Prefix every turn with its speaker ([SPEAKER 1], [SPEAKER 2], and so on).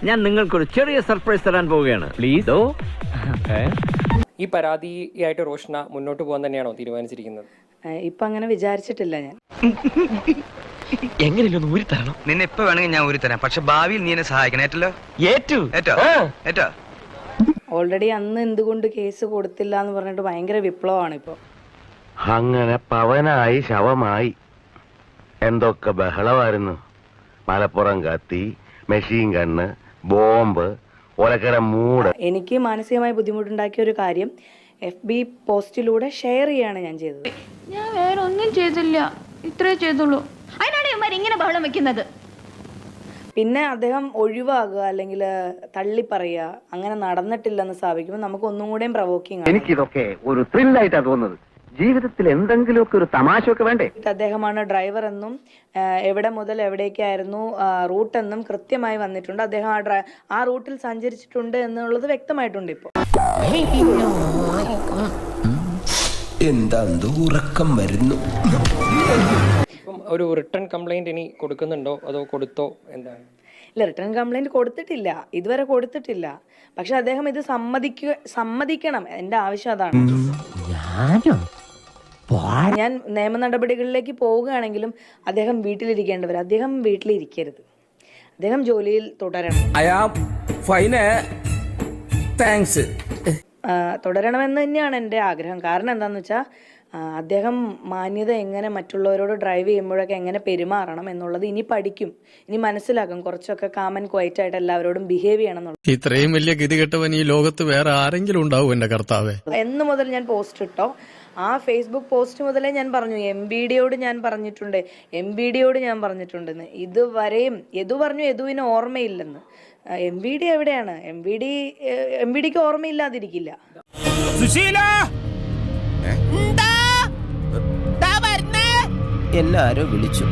[SPEAKER 1] ഞാൻ നിങ്ങൾക്കൊരു ചെറിയ സർപ്രൈസ് തരാൻ പോവുകയാണ്. പ്ലീസ്.
[SPEAKER 2] ഈ പരാതിയായിട്ട് റോഷന മുന്നോട്ട് പോകാൻ തന്നെയാണോ തീരുമാനിച്ചിരിക്കുന്നത്?
[SPEAKER 3] ഇപ്പൊ അങ്ങനെ വിചാരിച്ചിട്ടില്ല ഞാൻ.
[SPEAKER 4] എങ്ങനെയല്ലോ ഊരി തരണം.
[SPEAKER 5] നിന്നെ ഇപ്പൊ വേണമെങ്കിൽ ഞാൻ ഊരി തരാം. പക്ഷെ ഭാവിയിൽ നീ എന്നെ സഹായിക്കണം. ഏറ്റോ?
[SPEAKER 3] ഓൾറെഡി അന്ന് എന്തുകൊണ്ട് കേസ് കൊടുത്തില്ല എന്ന് പറഞ്ഞിട്ട് ഭയങ്കര വിപ്ലവമാണ് ഇപ്പൊ.
[SPEAKER 6] അങ്ങനെ പവനായി ശവമായി എന്തൊക്കെ ബഹളമായിരുന്നു. മലപ്പുറം കത്തി, മെഷീൻ ഗണ്ണ്, ബോംബ്, ഒലക്കര മൂട്.
[SPEAKER 3] എനിക്ക് മാനസികമായി ബുദ്ധിമുട്ടുണ്ടാക്കിയ ഒരു കാര്യം FB പോസ്റ്റിലൂടെ ഷെയർ ചെയ്യാണ് ഞാൻ ചെയ്തത്.
[SPEAKER 7] ഞാൻ വേറെ ഒന്നും ചെയ്തില്ല, ഇത്രേ ചെയ്തുള്ളൂ. അതിനാണ് ഇവന്മാർ ഇങ്ങനെ ബഹളം വെക്കുന്നത്.
[SPEAKER 3] പിന്നെ അദ്ദേഹം ഒഴിവാകുക അല്ലെങ്കിൽ തള്ളി പറയുക അങ്ങനെ നടന്നിട്ടില്ലെന്ന് സ്ഥാപിക്കുമ്പോൾ നമുക്ക് ഒന്നും കൂടെയും പ്രവോക്കിംഗ് ആണ്.
[SPEAKER 6] എനിക്കിതൊക്കെ ഒരു ത്രില്ലായിട്ടാണ് തോന്നുന്നത്. ജീവിതത്തിൽ എന്തെങ്കിലുമൊക്കെ ഒരു തമാശയൊക്കെ വേണ്ടേ?
[SPEAKER 3] അദ്ദേഹമാണ് ഡ്രൈവർ എന്നും എവിടെ മുതൽ എവിടേക്കായിരുന്നു റൂട്ട് എന്നും കൃത്യമായി വന്നിട്ടുണ്ട്. അദ്ദേഹം ആ റൂട്ടിൽ സഞ്ചരിച്ചിട്ടുണ്ട് എന്നുള്ളത് വ്യക്തമായിട്ടുണ്ട്. ഇപ്പോൾ
[SPEAKER 8] എന്താ ഉറക്കം വരുന്നു.
[SPEAKER 2] ഇപ്പം ഒരു റിട്ടേൺ കംപ്ലൈന്റ് ഇനി കൊടുക്കുന്നുണ്ടോ അതോ കൊടുത്തോ? എന്താണ്?
[SPEAKER 3] ഇല്ല, റിട്ടേൺ കംപ്ലൈന്റ് കൊടുത്തിട്ടില്ല, ഇതുവരെ കൊടുത്തിട്ടില്ല. പക്ഷെ അദ്ദേഹം ഇത് സമ്മതിക്കണം. എൻ്റെ ആവശ്യം അതാണ്. ഞാൻ നിയമ നടപടികളിലേക്ക് പോവുകയാണെങ്കിലും അദ്ദേഹം വീട്ടിലിരിക്കേണ്ടവർ. അദ്ദേഹം വീട്ടിലിരിക്കരുത്, അദ്ദേഹം ജോലിയിൽ തുടരണം. തുടരണമെന്ന് തന്നെയാണ് എൻ്റെ ആഗ്രഹം. കാരണം എന്താണെന്ന് വെച്ചാൽ അദ്ദേഹം മാന്യത എങ്ങനെ മറ്റുള്ളവരോട് ഡ്രൈവ് ചെയ്യുമ്പോഴൊക്കെ എങ്ങനെ പെരുമാറണം എന്നുള്ളത് ഇനി പഠിക്കും, ഇനി മനസ്സിലാക്കും. കുറച്ചൊക്കെ കാം ആൻഡ് ക്വയറ്റ് ആയിട്ട് എല്ലാവരോടും ബിഹേവ് ചെയ്യണം എന്നുള്ളത്.
[SPEAKER 9] ഇത്രയും വലിയ ഗതികെട്ടവൻ ഈ ലോകത്ത് വേറെ ആരെങ്കിലും ഉണ്ടാവും എന്റെ കർത്താവേ?
[SPEAKER 3] എന്ന് മുതൽ ഞാൻ പോസ്റ്റ് ഇട്ടോ, ആ ഫേസ്ബുക്ക് പോസ്റ്റ് മുതലേ ഞാൻ പറഞ്ഞു, MBDയോട് ഞാൻ പറഞ്ഞിട്ടുണ്ടെന്ന്. ഇതുവരെയും യദു പറഞ്ഞു യദുവിന് ഓർമ്മയില്ലെന്ന്. MBD എവിടെയാണ്? MBDക്ക് ഓർമ്മയില്ലാതിരിക്കില്ല.
[SPEAKER 8] എല്ലാരും വിളിച്ചു.